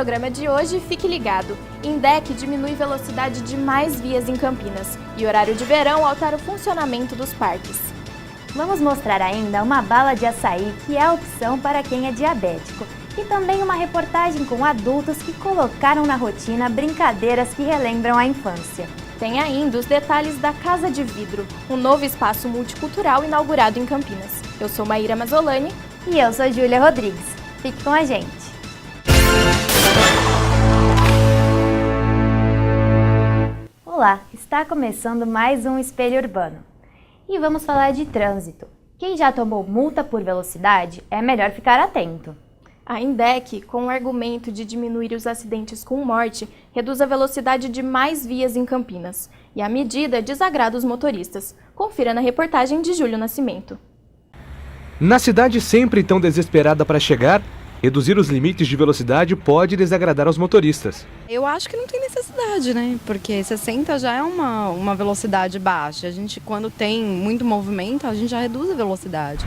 programa de hoje, fique ligado. INDEC diminui velocidade de mais vias em Campinas e horário de verão altera o funcionamento dos parques. Vamos mostrar ainda uma bala de açaí que é a opção para quem é diabético e também uma reportagem com adultos que colocaram na rotina brincadeiras que relembram a infância. Tem ainda os detalhes da Casa de Vidro, um novo espaço multicultural inaugurado em Campinas. Eu sou Maíra Mazzolani. E eu sou Júlia Rodrigues. Fique com a gente. Olá, está começando mais um Espelho Urbano. E vamos falar de trânsito. Quem já tomou multa por velocidade, é melhor ficar atento. A INDEC, com o argumento de diminuir os acidentes com morte, reduz a velocidade de mais vias em Campinas. E a medida desagrada os motoristas. Confira na reportagem de Júlio Nascimento. Na cidade sempre tão desesperada para chegar, reduzir os limites de velocidade pode desagradar aos motoristas. Eu acho que não tem necessidade, né? Porque 60 já é uma velocidade baixa. A gente, quando tem muito movimento, a gente já reduz a velocidade.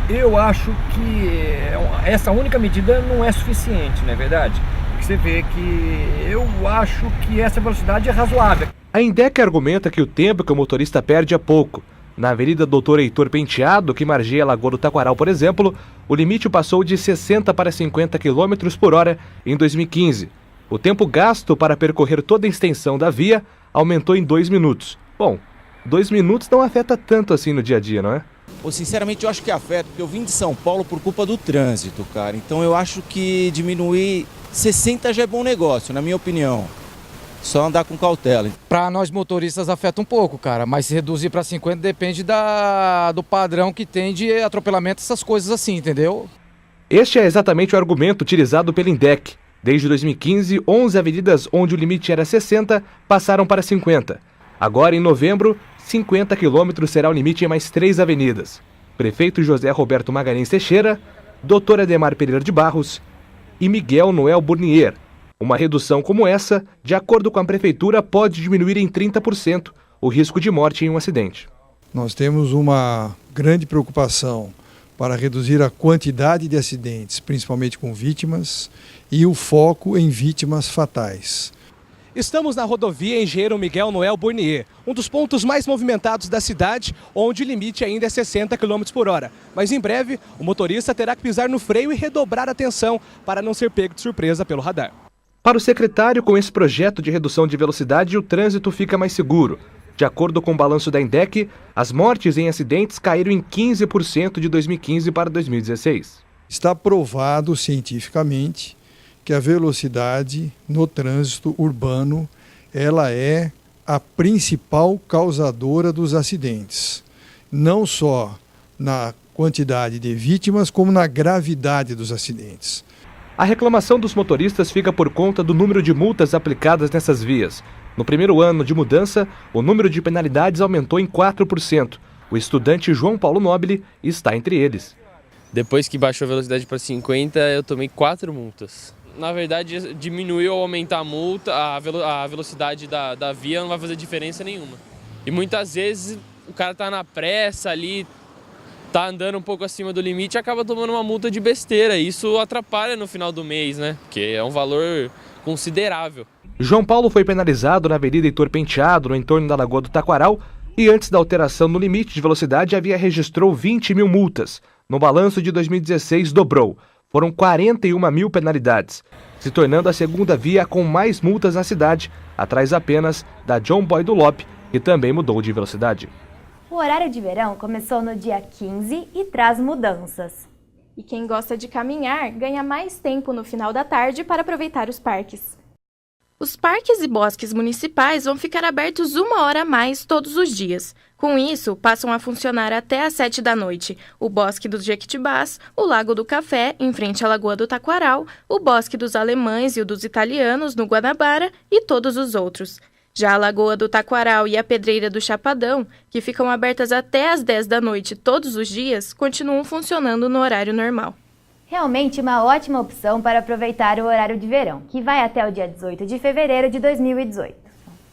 Eu acho que essa única medida não é suficiente, não é verdade? Porque você vê que eu acho que essa velocidade é razoável. A INDEC argumenta que o tempo que o motorista perde é pouco. Na Avenida Doutor Heitor Penteado, que margeia a Lagoa do Taquaral, por exemplo, o limite passou de 60 para 50 km por hora em 2015. O tempo gasto para percorrer toda a extensão da via aumentou em 2 minutos. Bom, 2 minutos não afeta tanto assim no dia a dia, não é? Sinceramente, eu acho que afeta, porque eu vim de São Paulo por culpa do trânsito, cara. Então eu acho que diminuir 60 já é bom negócio, na minha opinião. Só andar com cautela. Para nós motoristas afeta um pouco, cara, mas se reduzir para 50 depende do padrão que tem de atropelamento, essas coisas assim, entendeu? Este é exatamente o argumento utilizado pela INDEC. Desde 2015, 11 avenidas onde o limite era 60 passaram para 50. Agora, em novembro, 50 km será o limite em mais 3 avenidas. Prefeito José Roberto Magalhães Teixeira, Dr. Ademar Pereira de Barros e Miguel Noel Burnier. Uma redução como essa, de acordo com a Prefeitura, pode diminuir em 30% o risco de morte em um acidente. Nós temos uma grande preocupação para reduzir a quantidade de acidentes, principalmente com vítimas, e o foco em vítimas fatais. Estamos na rodovia Engenheiro Miguel Noel Burnier, um dos pontos mais movimentados da cidade, onde o limite ainda é 60 km por hora. Mas em breve, o motorista terá que pisar no freio e redobrar a atenção para não ser pego de surpresa pelo radar. Para o secretário, com esse projeto de redução de velocidade, o trânsito fica mais seguro. De acordo com o balanço da INDEC, as mortes em acidentes caíram em 15% de 2015 para 2016. Está provado cientificamente que a velocidade no trânsito urbano ela é a principal causadora dos acidentes. Não só na quantidade de vítimas, como na gravidade dos acidentes. A reclamação dos motoristas fica por conta do número de multas aplicadas nessas vias. No primeiro ano de mudança, o número de penalidades aumentou em 4%. O estudante João Paulo Nobile está entre eles. Depois que baixou a velocidade para 50, eu tomei 4 multas. Na verdade, diminuiu ou aumentar a multa, a velocidade da via não vai fazer diferença nenhuma. E muitas vezes o cara tá na pressa ali, tá andando um pouco acima do limite e acaba tomando uma multa de besteira. Isso atrapalha no final do mês, né? Porque é um valor considerável. João Paulo foi penalizado na Avenida Heitor Penteado, no entorno da Lagoa do Taquaral, e antes da alteração no limite de velocidade, a via registrou 20 mil multas. No balanço de 2016, dobrou. Foram 41 mil penalidades, se tornando a segunda via com mais multas na cidade, atrás apenas da João Boy do Lope, que também mudou de velocidade. O horário de verão começou no dia 15 e traz mudanças. E quem gosta de caminhar ganha mais tempo no final da tarde para aproveitar os parques. Os parques e bosques municipais vão ficar abertos 1 hora a mais todos os dias. Com isso, passam a funcionar até às 7 da noite o Bosque dos Jequitibás, o Lago do Café, em frente à Lagoa do Taquaral, o Bosque dos Alemães e o dos Italianos, no Guanabara, e todos os outros. Já a Lagoa do Taquaral e a Pedreira do Chapadão, que ficam abertas até às 10 da noite todos os dias, continuam funcionando no horário normal. Realmente uma ótima opção para aproveitar o horário de verão, que vai até o dia 18 de fevereiro de 2018.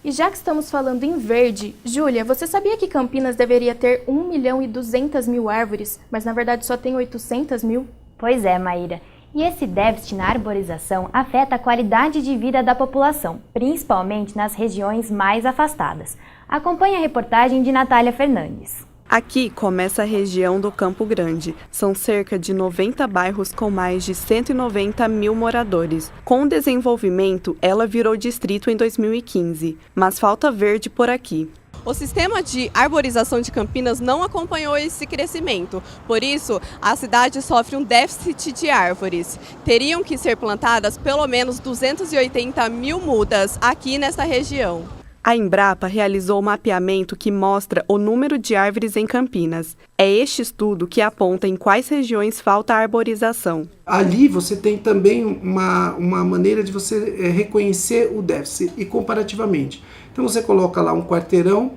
E já que estamos falando em verde, Júlia, você sabia que Campinas deveria ter 1.200.000 árvores, mas na verdade só tem 800 mil? Pois é, Maíra. E esse déficit na arborização afeta a qualidade de vida da população, principalmente nas regiões mais afastadas. Acompanhe a reportagem de Natália Fernandes. Aqui começa a região do Campo Grande. São cerca de 90 bairros com mais de 190 mil moradores. Com o desenvolvimento, ela virou distrito em 2015, mas falta verde por aqui. O sistema de arborização de Campinas não acompanhou esse crescimento, por isso a cidade sofre um déficit de árvores. Teriam que ser plantadas pelo menos 280 mil mudas aqui nesta região. A Embrapa realizou um mapeamento que mostra o número de árvores em Campinas. É este estudo que aponta em quais regiões falta arborização. Ali você tem também uma maneira de você reconhecer o déficit e comparativamente. Então você coloca lá um quarteirão,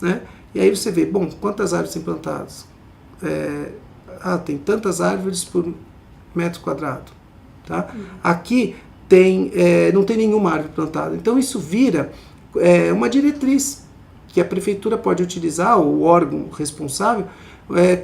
né? E aí você vê, bom, quantas árvores tem plantadas? Tem tantas árvores por metro quadrado. Tá? Aqui não tem nenhuma árvore plantada. Então isso vira uma diretriz que a prefeitura pode utilizar, o órgão responsável,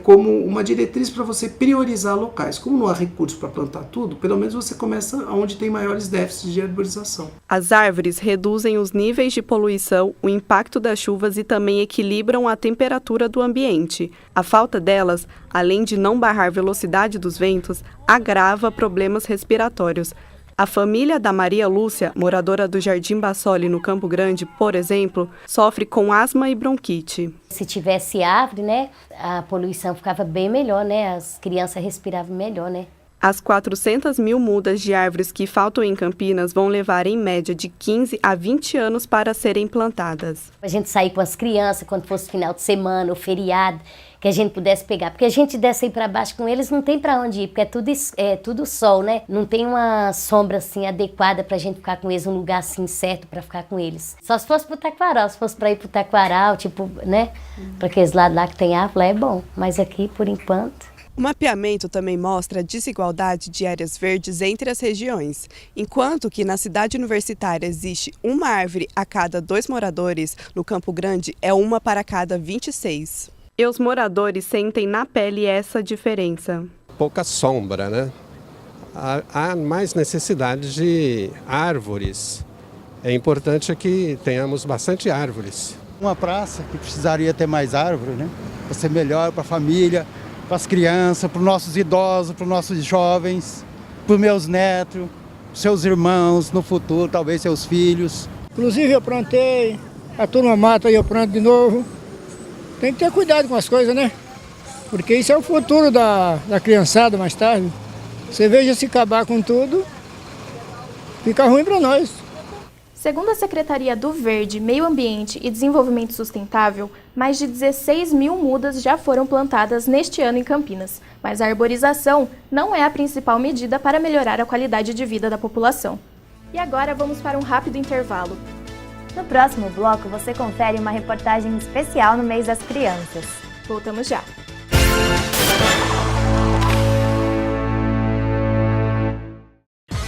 como uma diretriz para você priorizar locais. Como não há recurso para plantar tudo, pelo menos você começa onde tem maiores déficits de arborização. As árvores reduzem os níveis de poluição, o impacto das chuvas e também equilibram a temperatura do ambiente. A falta delas, além de não barrar a velocidade dos ventos, agrava problemas respiratórios. A família da Maria Lúcia, moradora do Jardim Bassoli, no Campo Grande, por exemplo, sofre com asma e bronquite. Se tivesse árvore, né, a poluição ficava bem melhor, né, as crianças respiravam melhor, né. As 400 mil mudas de árvores que faltam em Campinas vão levar em média de 15 a 20 anos para serem plantadas. A gente sair com as crianças quando fosse final de semana ou feriado, que a gente pudesse pegar, porque a gente desce aí para baixo com eles, não tem para onde ir, porque é tudo sol, né? Não tem uma sombra assim adequada pra gente ficar com eles, um lugar assim certo para ficar com eles. Só se fosse pro Taquaral, se fosse para ir pro Taquaral, tipo, né? Para aqueles lados lá que tem árvore, lá é bom, mas aqui por enquanto. O mapeamento também mostra a desigualdade de áreas verdes entre as regiões. Enquanto que na cidade universitária existe uma árvore a cada 2 moradores, no Campo Grande é uma para cada 26. E os moradores sentem na pele essa diferença. Pouca sombra, né? Há mais necessidade de árvores. É importante que tenhamos bastante árvores. Uma praça que precisaria ter mais árvores, né? Para ser melhor para a família, para as crianças, para os nossos idosos, para os nossos jovens, para os meus netos, seus irmãos no futuro, talvez seus filhos. Inclusive eu plantei, a turma mata e eu planto de novo. Tem que ter cuidado com as coisas, né? Porque isso é o futuro da criançada mais tarde. Você veja se acabar com tudo, fica ruim para nós. Segundo a Secretaria do Verde, Meio Ambiente e Desenvolvimento Sustentável, mais de 16 mil mudas já foram plantadas neste ano em Campinas. Mas a arborização não é a principal medida para melhorar a qualidade de vida da população. E agora vamos para um rápido intervalo. No próximo bloco, você confere uma reportagem especial no mês das crianças. Voltamos já.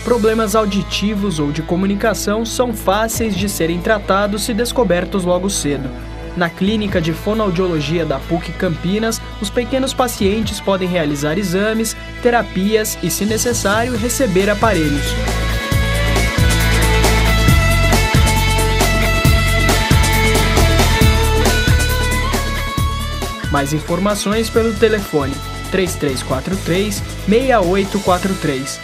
Problemas auditivos ou de comunicação são fáceis de serem tratados se descobertos logo cedo. Na Clínica de Fonoaudiologia da PUC Campinas, os pequenos pacientes podem realizar exames, terapias e, se necessário, receber aparelhos. Mais informações pelo telefone 3343-6843.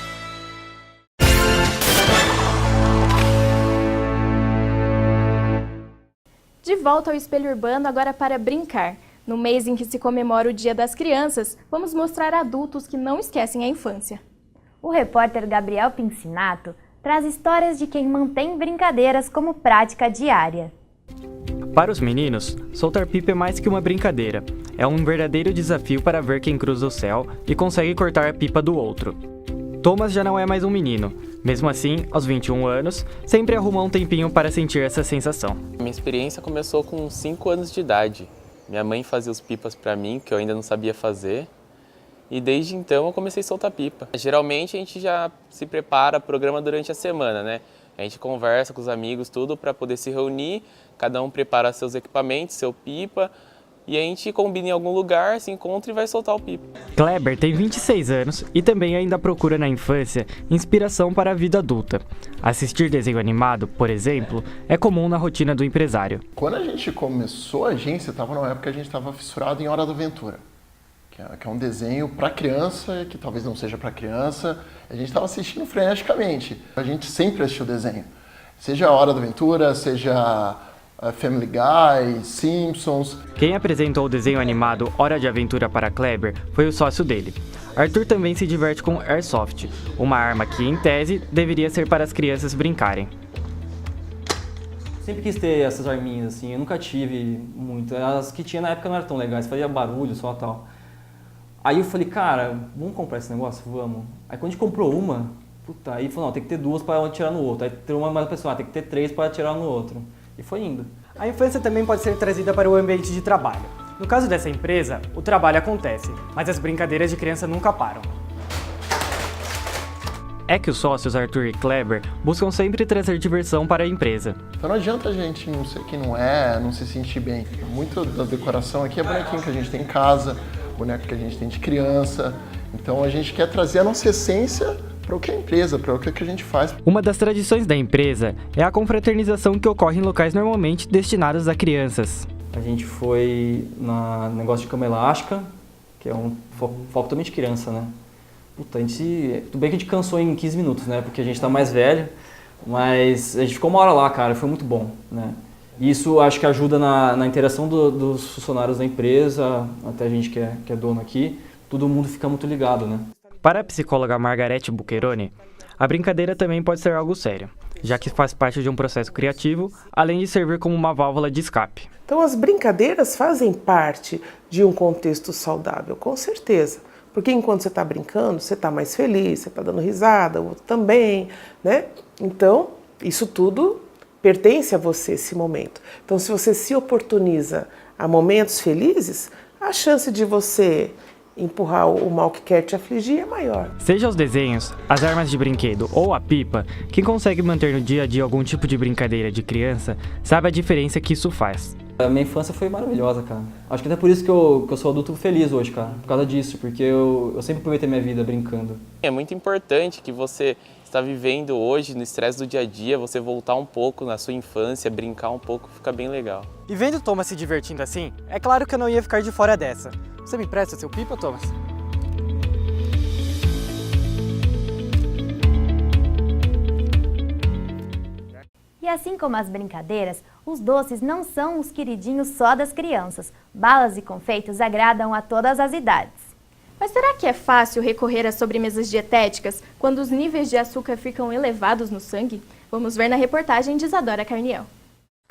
De volta ao Espelho Urbano, agora para brincar. No mês em que se comemora o Dia das Crianças, vamos mostrar adultos que não esquecem a infância. O repórter Gabriel Pincinato traz histórias de quem mantém brincadeiras como prática diária. Para os meninos, soltar pipa é mais que uma brincadeira. É um verdadeiro desafio para ver quem cruza o céu e consegue cortar a pipa do outro. Thomas já não é mais um menino. Mesmo assim, aos 21 anos, sempre arruma um tempinho para sentir essa sensação. Minha experiência começou com 5 anos de idade. Minha mãe fazia os pipas para mim, que eu ainda não sabia fazer. E desde então eu comecei a soltar pipa. Geralmente a gente já se prepara programa durante a semana, né? A gente conversa com os amigos, tudo para poder se reunir. Cada um prepara seus equipamentos, seu pipa, e a gente combina em algum lugar, se encontra e vai soltar o pipa. Kleber tem 26 anos e também ainda procura na infância inspiração para a vida adulta. Assistir desenho animado, por exemplo, é comum na rotina do empresário. Quando a gente começou a agência, estava numa época que a gente estava fissurado em Hora da Aventura, que é um desenho para criança, que talvez não seja para criança. A gente estava assistindo freneticamente. A gente sempre assistiu desenho. Seja Hora da Aventura, seja Family Guy, Simpsons. Quem apresentou o desenho animado Hora de Aventura para Kleber foi o sócio dele. Arthur também se diverte com Airsoft, uma arma que, em tese, deveria ser para as crianças brincarem. Sempre quis ter essas arminhas, assim, eu nunca tive muito. As que tinha na época não eram tão legais, fazia barulho só tal. Aí eu falei, cara, vamos comprar esse negócio? Vamos. Aí quando a gente comprou uma, puta, aí falou, não, tem que ter 2 para atirar no outro. Aí tem uma mais pessoa, tem que ter 3 para atirar no outro. E foi indo. A infância também pode ser trazida para o ambiente de trabalho. No caso dessa empresa, o trabalho acontece, mas as brincadeiras de criança nunca param. É que os sócios Arthur e Kleber buscam sempre trazer diversão para a empresa. Então não adianta a gente não ser quem não é, não se sentir bem. Muito da decoração aqui é bonequinho que a gente tem em casa, boneco que a gente tem de criança. Então a gente quer trazer a nossa essência para o que é a empresa, para o que a gente faz. Uma das tradições da empresa é a confraternização que ocorre em locais normalmente destinados a crianças. A gente foi no negócio de cama elástica, que é um foco também de criança, né? Puta, tudo bem que a gente cansou em 15 minutos, né? Porque a gente tá mais velho, mas a gente ficou uma hora lá, cara, foi muito bom, né? E isso acho que ajuda na interação dos funcionários da empresa, até a gente que é dono aqui, todo mundo fica muito ligado, né? Para a psicóloga Margarete Bucheroni, a brincadeira também pode ser algo sério, já que faz parte de um processo criativo, além de servir como uma válvula de escape. Então as brincadeiras fazem parte de um contexto saudável, com certeza. Porque enquanto você está brincando, você está mais feliz, você está dando risada, o outro também, né? Então, isso tudo pertence a você, esse momento. Então, se você se oportuniza a momentos felizes, a chance de você empurrar o mal que quer te afligir é maior. Seja os desenhos, as armas de brinquedo ou a pipa, quem consegue manter no dia a dia algum tipo de brincadeira de criança sabe a diferença que isso faz. A minha infância foi maravilhosa, cara. Acho que até por isso que eu sou adulto feliz hoje, cara. Por causa disso, porque eu sempre aproveitei minha vida brincando. É muito importante que você está vivendo hoje, no estresse do dia a dia, você voltar um pouco na sua infância, brincar um pouco, fica bem legal. E vendo o Thomas se divertindo assim, é claro que eu não ia ficar de fora dessa. Você me empresta seu pipa, Thomas? E assim como as brincadeiras, os doces não são os queridinhos só das crianças. Balas e confeitos agradam a todas as idades. Mas será que é fácil recorrer às sobremesas dietéticas quando os níveis de açúcar ficam elevados no sangue? Vamos ver na reportagem de Isadora Carniel.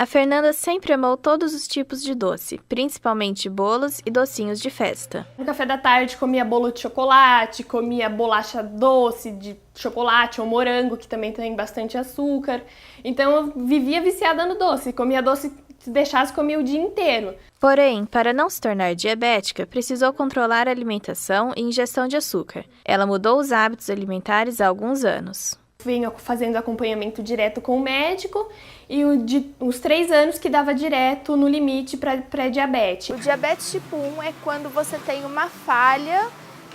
A Fernanda sempre amou todos os tipos de doce, principalmente bolos e docinhos de festa. No café da tarde comia bolo de chocolate, comia bolacha doce de chocolate ou morango, que também tem bastante açúcar. Então eu vivia viciada no doce, comia doce, se deixasse comia o dia inteiro. Porém, para não se tornar diabética, precisou controlar a alimentação e ingestão de açúcar. Ela mudou os hábitos alimentares há alguns anos. Venho fazendo acompanhamento direto com o médico e os 3 anos que dava direto no limite para pré-diabetes. O diabetes tipo 1 é quando você tem uma falha,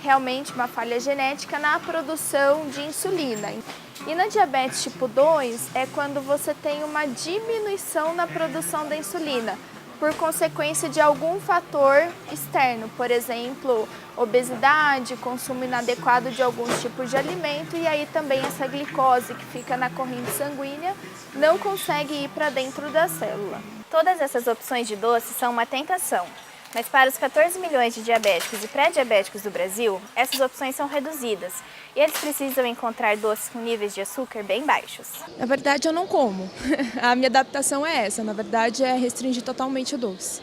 realmente uma falha genética na produção de insulina. E na diabetes tipo 2 é quando você tem uma diminuição na produção da insulina, por consequência de algum fator externo, por exemplo, obesidade, consumo inadequado de alguns tipos de alimento, e aí também essa glicose que fica na corrente sanguínea não consegue ir para dentro da célula. Todas essas opções de doce são uma tentação, mas para os 14 milhões de diabéticos e pré-diabéticos do Brasil, essas opções são reduzidas e eles precisam encontrar doces com níveis de açúcar bem baixos. Na verdade, eu não como. A minha adaptação é essa, na verdade, é restringir totalmente o doce.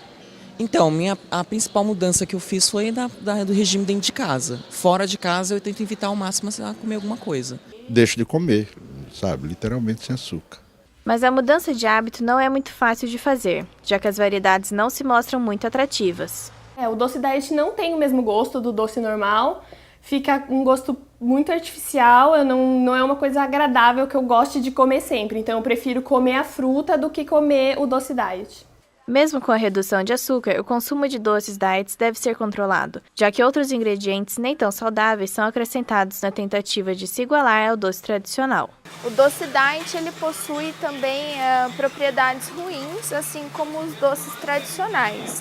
Então, a principal mudança que eu fiz foi do regime dentro de casa. Fora de casa, eu tento evitar ao máximo a comer alguma coisa. Deixo de comer, sabe? Literalmente sem açúcar. Mas a mudança de hábito não é muito fácil de fazer, já que as variedades não se mostram muito atrativas. O doce diet não tem o mesmo gosto do doce normal, fica um gosto muito artificial, não é uma coisa agradável que eu goste de comer sempre, então eu prefiro comer a fruta do que comer o doce diet. Mesmo com a redução de açúcar, o consumo de doces diets deve ser controlado, já que outros ingredientes nem tão saudáveis são acrescentados na tentativa de se igualar ao doce tradicional. O doce diet ele possui também propriedades ruins, assim como os doces tradicionais.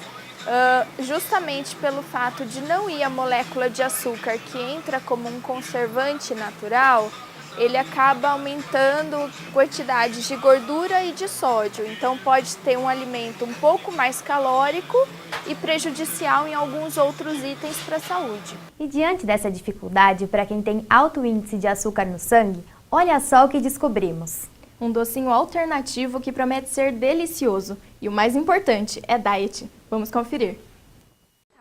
Justamente pelo fato de não ir a molécula de açúcar que entra como um conservante natural, ele acaba aumentando quantidades de gordura e de sódio. Então pode ter um alimento um pouco mais calórico e prejudicial em alguns outros itens para a saúde. E diante dessa dificuldade, para quem tem alto índice de açúcar no sangue, olha só o que descobrimos. Um docinho alternativo que promete ser delicioso. E o mais importante, é diet. Vamos conferir.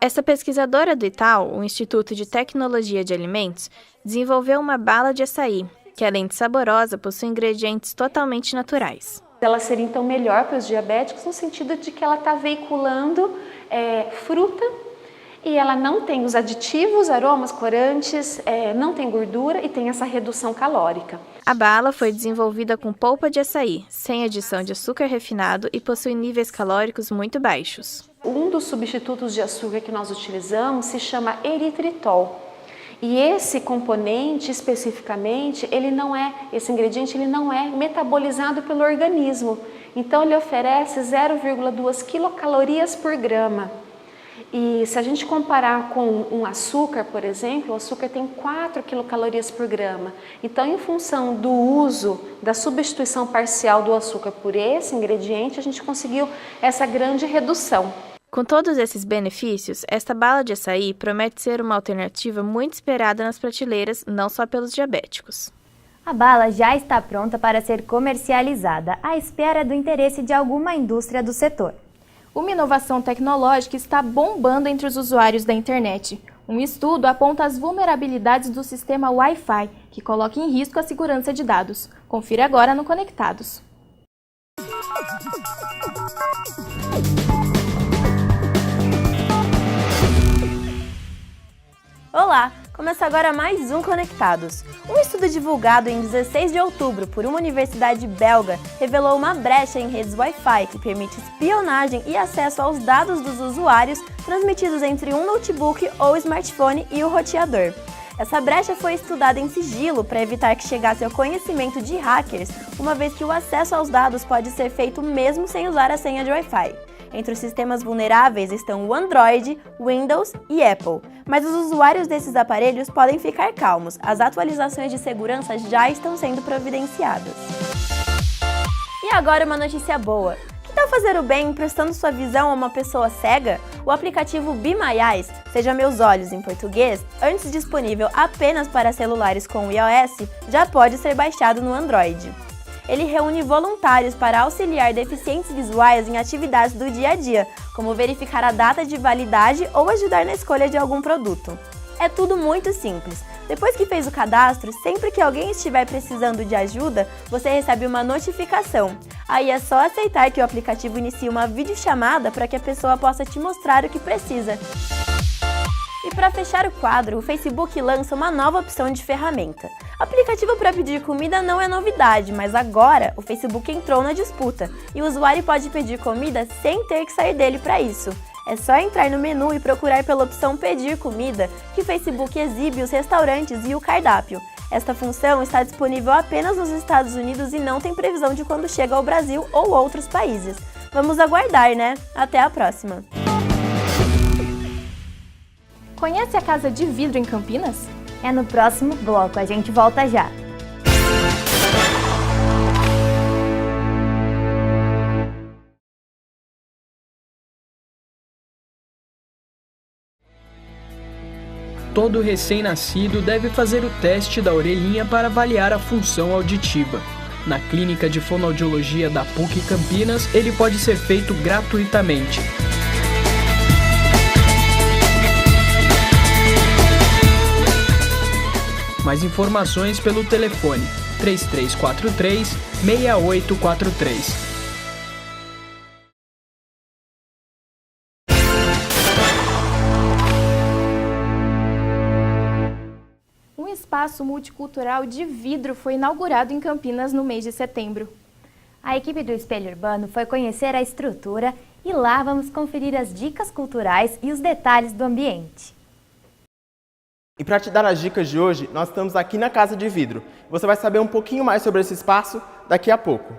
Essa pesquisadora do ITAL, o Instituto de Tecnologia de Alimentos, desenvolveu uma bala de açaí, que além de saborosa, possui ingredientes totalmente naturais. Ela seria então melhor para os diabéticos no sentido de que ela está veiculando fruta e ela não tem os aditivos, aromas, corantes, não tem gordura e tem essa redução calórica. A bala foi desenvolvida com polpa de açaí, sem adição de açúcar refinado e possui níveis calóricos muito baixos. Um dos substitutos de açúcar que nós utilizamos se chama eritritol. E esse componente especificamente, esse ingrediente ele não é metabolizado pelo organismo. Então ele oferece 0,2 quilocalorias por grama. E se a gente comparar com um açúcar, por exemplo, o açúcar tem 4 quilocalorias por grama. Então, em função do uso, da substituição parcial do açúcar por esse ingrediente, a gente conseguiu essa grande redução. Com todos esses benefícios, esta bala de açaí promete ser uma alternativa muito esperada nas prateleiras, não só pelos diabéticos. A bala já está pronta para ser comercializada, à espera do interesse de alguma indústria do setor. Uma inovação tecnológica está bombando entre os usuários da internet. Um estudo aponta as vulnerabilidades do sistema Wi-Fi, que coloca em risco a segurança de dados. Confira agora no Conectados. Olá! Começa agora mais um Conectados. Um estudo divulgado em 16 de outubro por uma universidade belga revelou uma brecha em redes Wi-Fi que permite espionagem e acesso aos dados dos usuários transmitidos entre um notebook ou smartphone e o roteador. Essa brecha foi estudada em sigilo para evitar que chegasse ao conhecimento de hackers, uma vez que o acesso aos dados pode ser feito mesmo sem usar a senha de Wi-Fi. Entre os sistemas vulneráveis estão o Android, Windows e Apple. Mas os usuários desses aparelhos podem ficar calmos, as atualizações de segurança já estão sendo providenciadas. E agora uma notícia boa. Que tal fazer o bem emprestando sua visão a uma pessoa cega? O aplicativo Be My Eyes, Seja Meus Olhos em português, antes disponível apenas para celulares com iOS, já pode ser baixado no Android. Ele reúne voluntários para auxiliar deficientes visuais em atividades do dia a dia, como verificar a data de validade ou ajudar na escolha de algum produto. É tudo muito simples. Depois que fez o cadastro, sempre que alguém estiver precisando de ajuda, você recebe uma notificação. Aí é só aceitar que o aplicativo inicie uma videochamada para que a pessoa possa te mostrar o que precisa. E para fechar o quadro, o Facebook lança uma nova opção de ferramenta. Aplicativo para pedir comida não é novidade, mas agora o Facebook entrou na disputa e o usuário pode pedir comida sem ter que sair dele para isso. É só entrar no menu e procurar pela opção Pedir Comida, que o Facebook exibe os restaurantes e o cardápio. Esta função está disponível apenas nos Estados Unidos e não tem previsão de quando chega ao Brasil ou outros países. Vamos aguardar, né? Até a próxima! Conhece a Casa de Vidro em Campinas? É no próximo bloco, a gente volta já. Todo recém-nascido deve fazer o teste da orelhinha para avaliar a função auditiva. Na Clínica de Fonoaudiologia da PUC Campinas, ele pode ser feito gratuitamente. Mais informações pelo telefone 3343-6843. Um espaço multicultural de vidro foi inaugurado em Campinas no mês de setembro. A equipe do Espelho Urbano foi conhecer a estrutura E lá vamos conferir as dicas culturais e os detalhes do ambiente. E para te dar as dicas de hoje, nós estamos aqui na Casa de Vidro. Você vai saber um pouquinho mais sobre esse espaço daqui a pouco.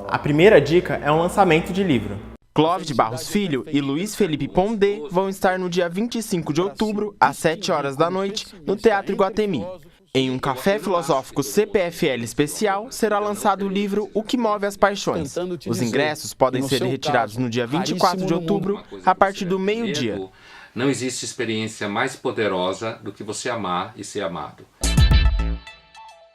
A primeira dica é um lançamento de livro. Clóvis de Barros Filho e Luiz Felipe Pondé vão estar no dia 25 de outubro, às 7 horas da noite, no Teatro Iguatemi. Em um café filosófico CPFL especial, será lançado o livro O que Move as Paixões. Os ingressos podem ser retirados no dia 24 de outubro, a partir do meio-dia. Não existe experiência mais poderosa do que você amar e ser amado.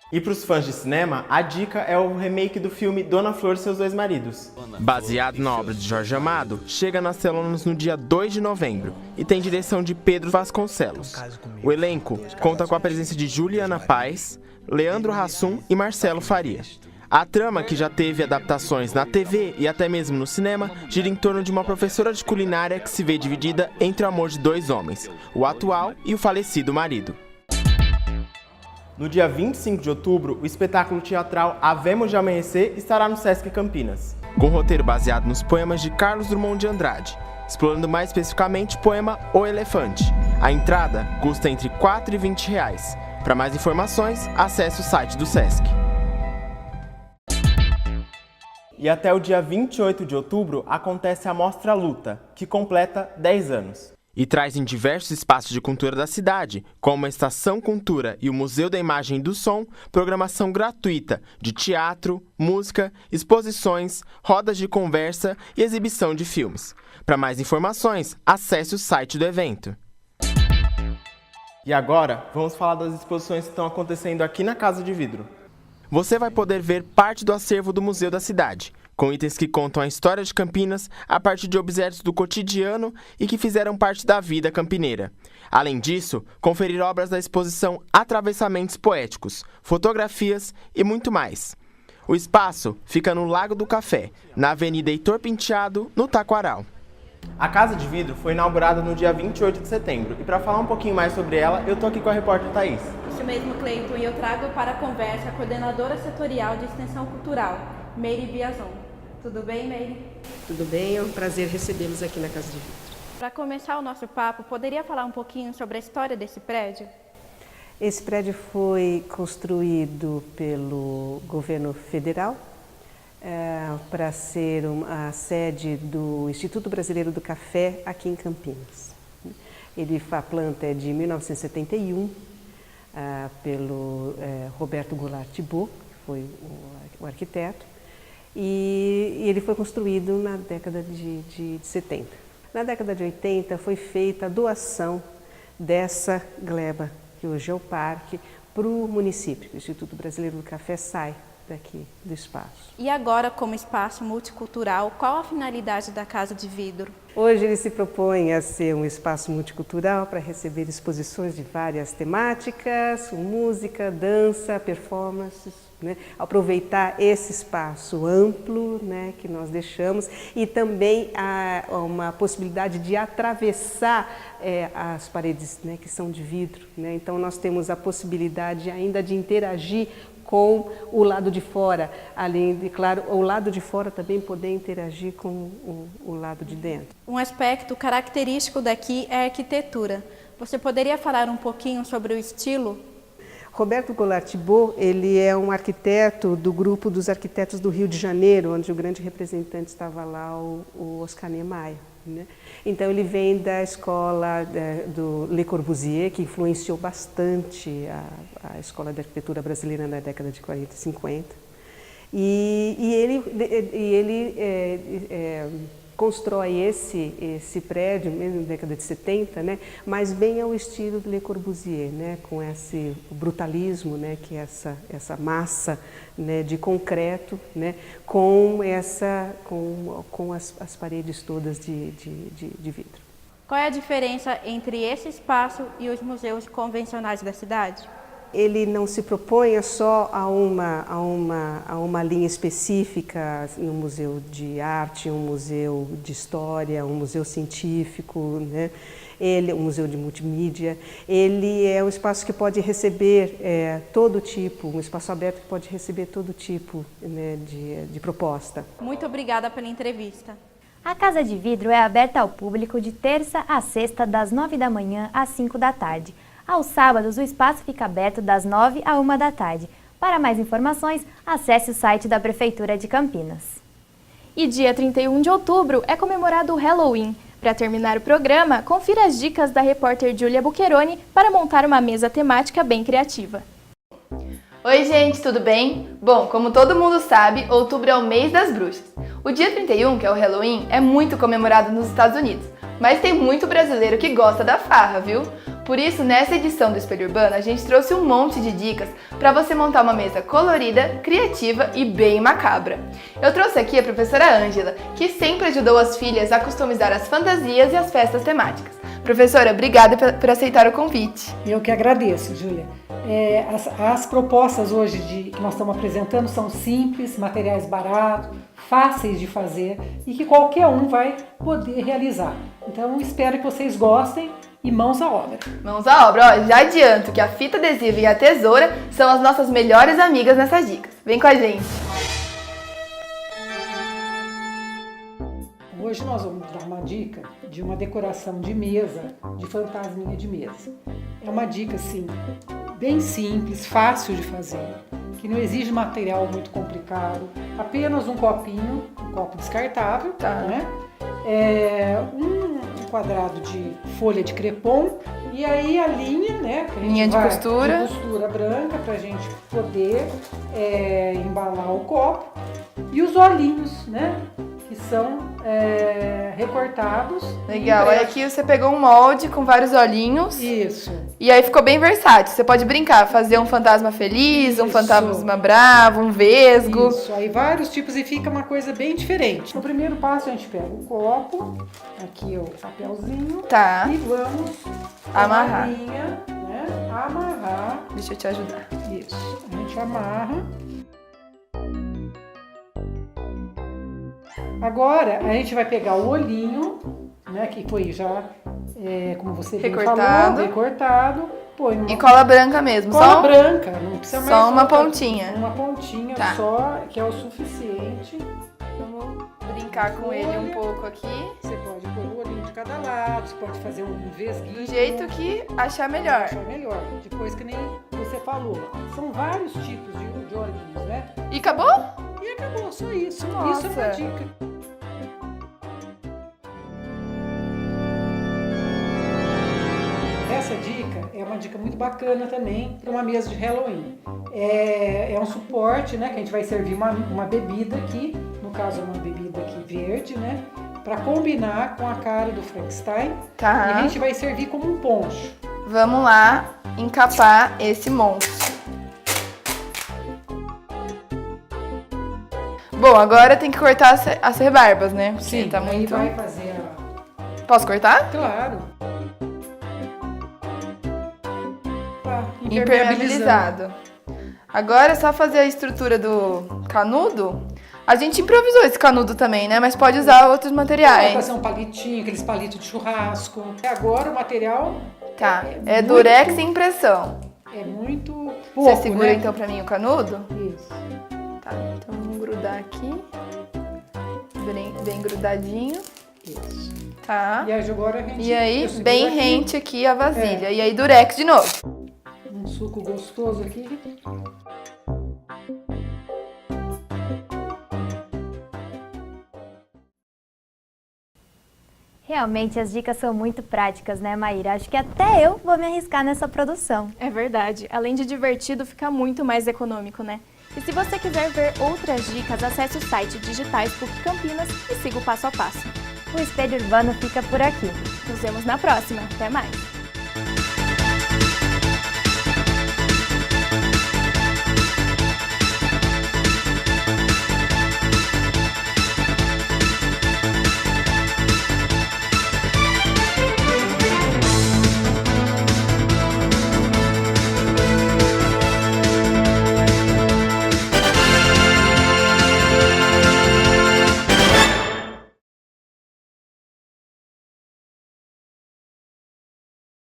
E para os fãs de cinema, a dica é o remake do filme Dona Flor e seus dois maridos. Baseado na obra de Jorge Amado, chega nas telonas no dia 2 de novembro e tem direção de Pedro Vasconcelos. O elenco conta com a presença de Juliana Paes, Leandro Hassum e Marcelo Faria. A trama, que já teve adaptações na TV e até mesmo no cinema, gira em torno de uma professora de culinária que se vê dividida entre o amor de dois homens, o atual e o falecido marido. No dia 25 de outubro, o espetáculo teatral Havemos de Amanhecer estará no Sesc Campinas. Com roteiro baseado nos poemas de Carlos Drummond de Andrade, explorando mais especificamente o poema O Elefante. A entrada custa entre R$ 4 e R$ 20. Para mais informações, acesse o site do Sesc. E até o dia 28 de outubro acontece a Mostra Luta, que completa 10 anos. E traz em diversos espaços de cultura da cidade, como a Estação Cultura e o Museu da Imagem e do Som, programação gratuita de teatro, música, exposições, rodas de conversa e exibição de filmes. Para mais informações, acesse o site do evento. E agora, vamos falar das exposições que estão acontecendo aqui na Casa de Vidro. Você vai poder ver parte do acervo do Museu da Cidade, com itens que contam a história de Campinas a partir de objetos do cotidiano e que fizeram parte da vida campineira. Além disso, conferir obras da exposição Atravessamentos Poéticos, fotografias e muito mais. O espaço fica no Lago do Café, na Avenida Heitor Penteado, no Taquaral. A Casa de Vidro foi inaugurada no dia 28 de setembro e para falar um pouquinho mais sobre ela, eu tô aqui com a repórter Thaís. Isso mesmo, Cleiton, e eu trago para a conversa a coordenadora setorial de extensão cultural, Meire Biazon. Tudo bem, Meire? Tudo bem, é um prazer recebê-los aqui na Casa de Vidro. Para começar o nosso papo, poderia falar um pouquinho sobre a história desse prédio? Esse prédio foi construído pelo governo federal para ser a sede do Instituto Brasileiro do Café aqui em Campinas. A planta é de 1971, pelo Roberto Goulart Thibault, que foi o arquiteto, e ele foi construído na década de 70. Na década de 80 foi feita a doação dessa gleba, que hoje é o parque, para o município. O Instituto Brasileiro do Café sai daqui do espaço. E agora, como espaço multicultural, qual a finalidade da Casa de Vidro? Hoje ele se propõe a ser um espaço multicultural para receber exposições de várias temáticas, música, dança, performances, né? Aproveitar esse espaço amplo, né, que nós deixamos, e também uma possibilidade de atravessar as paredes, né, que são de vidro, né? Então nós temos a possibilidade ainda de interagir com o lado de fora, além de, claro, o lado de fora também poder interagir com o lado de dentro. Um aspecto característico daqui é a arquitetura. Você poderia falar um pouquinho sobre o estilo? Roberto Goulart Thibault, ele é um arquiteto do grupo dos arquitetos do Rio de Janeiro, onde o grande representante estava lá, o Oscar Niemeyer, né? Então ele vem da escola do Le Corbusier, que influenciou bastante a escola de arquitetura brasileira na década de 40 e 50. E ele constrói esse prédio, mesmo na década de 70, né, mas bem ao estilo do Le Corbusier, né, com esse brutalismo, né, que é essa massa, né, de concreto, né, com as paredes todas de vidro. Qual é a diferença entre esse espaço e os museus convencionais da cidade? ele não se propõe só a uma linha específica no museu de arte, um museu de história, um museu científico, né? Um museu de multimídia. Ele é um espaço que pode receber todo tipo, um espaço aberto que pode receber todo tipo, né, de proposta. Muito obrigada pela entrevista. A Casa de Vidro é aberta ao público de terça a sexta, das 9 da manhã às 5 da tarde. Aos sábados, o espaço fica aberto das 9 à 1 da tarde. Para mais informações, acesse o site da Prefeitura de Campinas. E dia 31 de outubro é comemorado o Halloween. Para terminar o programa, confira as dicas da repórter Júlia Bucheroni para montar uma mesa temática bem criativa. Oi gente, tudo bem? Bom, como todo mundo sabe, outubro é o mês das bruxas. O dia 31, que é o Halloween, é muito comemorado nos Estados Unidos, mas tem muito brasileiro que gosta da farra, viu? Por isso, nessa edição do Espelho Urbano, a gente trouxe um monte de dicas para você montar uma mesa colorida, criativa e bem macabra. Eu trouxe aqui a professora Ângela, que sempre ajudou as filhas a customizar as fantasias e as festas temáticas. Professora, obrigada por aceitar o convite. Eu que agradeço, Júlia. As propostas hoje que nós estamos apresentando são simples, materiais baratos, fáceis de fazer e que qualquer um vai poder realizar. Então, espero que vocês gostem. E mãos à obra. Mãos à obra, ó, já adianto que a fita adesiva e a tesoura são as nossas melhores amigas nessas dicas. Vem com a gente! Hoje nós vamos dar uma dica de uma decoração de mesa, de fantasminha de mesa. É uma dica assim, bem simples, fácil de fazer, que não exige material muito complicado, apenas um copinho, um copo descartável, né? Um quadrado de folha de crepom e aí a linha, né? Linha de costura. De costura branca para a gente poder embalar o copo e os olhinhos, né? Que são recortados. Legal, aí aqui você pegou um molde com vários olhinhos. Isso. E aí ficou bem versátil. Você pode brincar, fazer um fantasma feliz, um fantasma bravo, um vesgo. Isso, aí vários tipos e fica uma coisa bem diferente. No primeiro passo a gente pega o copo, aqui o papelzinho. Tá. E vamos amarrar. Linha, né? Amarrar. Deixa eu te ajudar. Isso, a gente amarra. Agora a gente vai pegar o olhinho, né, que foi já, como você falou, recortado. Põe e cola branca mesmo, cola branca, não precisa mais. Só uma pontinha. Uma pontinha só, que é o suficiente. Vamos brincar com ele um pouco aqui. Você pode pôr o olhinho de cada lado, você pode fazer um vesguinho. Do jeito que achar melhor. Achar melhor. Depois que nem você falou, são vários tipos de olhinhos, né? E acabou? E acabou, só isso. Nossa. Isso é uma dica. Essa dica é uma dica muito bacana também para uma mesa de Halloween. É um suporte, né, que a gente vai servir uma bebida aqui, no caso uma bebida aqui verde, né, para combinar com a cara do Frankenstein. Tá. E a gente vai servir como um poncho. Vamos lá encapar esse monstro. Bom, agora tem que cortar as rebarbas, né? Porque sim, tá aí muito... vai fazer Posso cortar? Claro. Tá, impermeabilizado. Agora é só fazer a estrutura do canudo. A gente improvisou esse canudo também, né? Mas pode usar outros materiais. Pode fazer um palitinho, aqueles palitos de churrasco. Agora o material... Tá, é durex e impressão. É muito pouco, você segura, né? então pra mim o canudo? Isso. Tá, então vamos grudar aqui. Bem grudadinho. Isso. Tá. E aí agora a gente... E aí, bem rente aqui a vasilha. E aí durex de novo. Um suco gostoso aqui. Realmente as dicas são muito práticas, né, Maíra? Acho que até eu vou me arriscar nessa produção. É verdade. Além de divertido, fica muito mais econômico, né? E se você quiser ver outras dicas, acesse o site Digitais PUC Campinas e siga o passo a passo. O Espelho Urbano fica por aqui. Nos vemos na próxima. Até mais!